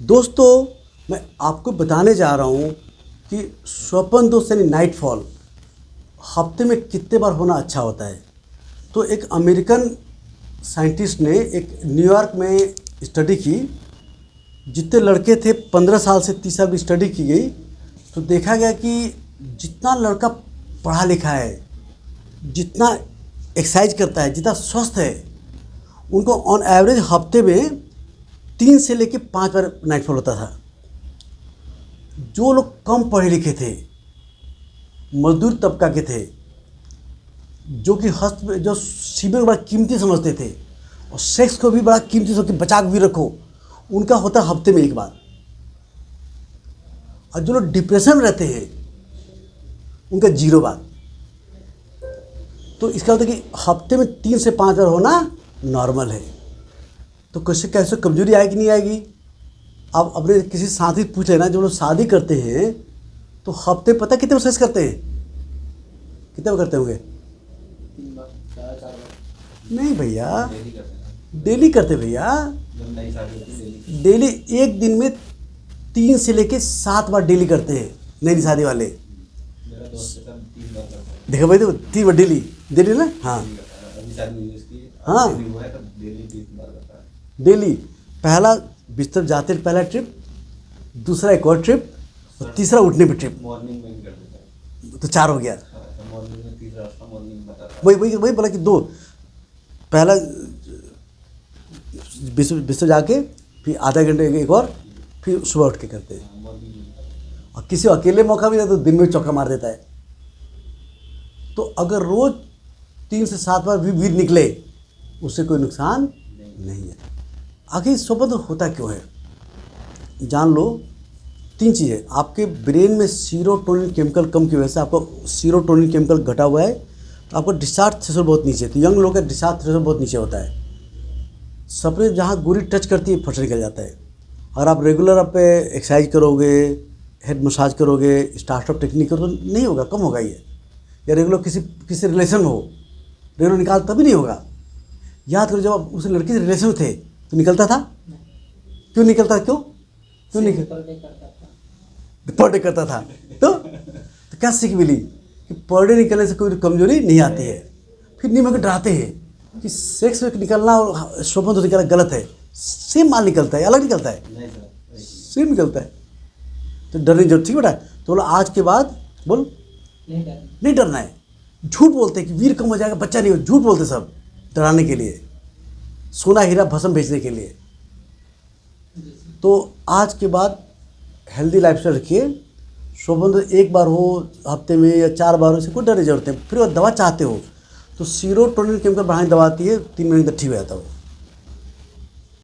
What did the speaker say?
दोस्तों, मैं आपको बताने जा रहा हूँ कि स्वप्न दोष यानी नाइटफॉल हफ्ते में कितने बार होना अच्छा होता है। तो एक अमेरिकन साइंटिस्ट ने एक न्यूयॉर्क में स्टडी की। जितने लड़के थे 15 साल से 30 साल की स्टडी की गई, तो देखा गया कि जितना लड़का पढ़ा लिखा है, जितना एक्सरसाइज करता है, जितना स्वस्थ है, उनको ऑन एवरेज हफ्ते में 3 से लेकर 5 बार नाइटफॉल होता था। जो लोग कम पढ़े लिखे थे, मजदूर तबका के थे, जो सीमेंट को बड़ा कीमती समझते थे और सेक्स को भी बड़ा कीमती समझ के बचा के भी रखो, उनका होता है हफ्ते में 1 बार। और जो लोग डिप्रेशन में रहते हैं, उनका 0 बार। तो इसका होता है कि हफ्ते में 3 से 5 बार होना नॉर्मल है। तो कैसे कैसे कमजोरी आएगी नहीं आएगी। आप अपने किसी साथी से पूछ लेना, जो लोग शादी करते हैं तो हफ्ते पता कितने सेक्स करते हैं, कितने बार करते होंगे? 3 बार, 4 बार नहीं भैया, डेली करते डेली करते हैं। भैया। जब नई शादी होती है डेली एक दिन में 3 से लेके 7 बार डेली करते हैं नई शादी वाले। मेरा दोस्त के साथ 3 बार करता है। देखो भाई, तो 3 बार डेली डेली ना। हाँ अभी शादी हुई उसकी, हाँ। शादी हुआ है तब डेली 3 बार करता है। डेली। पहला बिस्तर जाते पहला ट्रिप, दूसरा एक और ट्रिप, और तीसरा उठने पे ट्रिप। मॉर्निंग में भी कर देता है। तो 4 हो गया। मॉर्निंग में तीसरा रास्ता मॉर्निंग में बताता है। वही बोला कि 2। पहला बिस्तर जाके, फिर आधा घंटे एक और, फिर सुबह उठ के करते हैं। मॉर्निंग में और किसी को अकेले मौका मिला तो दिन में चौका मार देता है। तो अगर रोज 3 से 7 बार भी वीर निकले, उससे कोई नुकसान नहीं है। आखिर स्वप्न होता क्यों है, जान लो। 3 चीज़ें। आपके ब्रेन में सीरोटोनिन केमिकल कम की वजह से आपको सीरोटोनिन केमिकल घटा हुआ है, तो आपको डिस्चार्ज थ्रेशोल्ड बहुत नीचे है। तो यंग लोगों का डिस्चार्ज थ्रेशोल्ड बहुत नीचे होता है। सपने जहाँ गोली टच करती है, फट निकल जाता है। अगर आप रेगुलर आप एक्सरसाइज करोगे, हेड मसाज करोगे, स्टार्टअप टेक्निक करो, तो नहीं होगा, कम होगा ये। या रेगुलर किसी रिलेशन में हो, रेगुलर निकाल तभी नहीं होगा। याद करो, जब आप उस लड़की से रिलेशन में थे तो निकलता था? क्यों निकलता? क्यों निकल पर डे करता था। तो क्या सीख मिली कि पर डे निकलने से कोई कमजोरी नहीं आती है। फिर नहीं मगर डराते हैं कि सेक्स में निकलना और स्वप्न तो निकलना गलत है। सेम माल निकलता है, अलग निकलता है, नहीं सर, सेम निकलता है। तो डरने की जरूरत, ठीक बेटा। तो बोला आज के बाद बोल नहीं डरना है। झूठ बोलते हैं कि वीर कम हो जाएगा, बच्चा नहीं हो, झूठ बोलते सब डराने के लिए, सोना हीरा भस्म बेचने के लिए। तो आज के बाद हेल्दी लाइफस्टाइल रखिए। स्वप्न तो 1 बार हो हफ्ते में या 4 बार हो, इससे कोई डर की जरूरत है। फिर दवा चाहते हो तो सीरोटोनिन केमिकल बढ़ाने दवा आती है, 3 महीने तक ठीक हो जाता हो।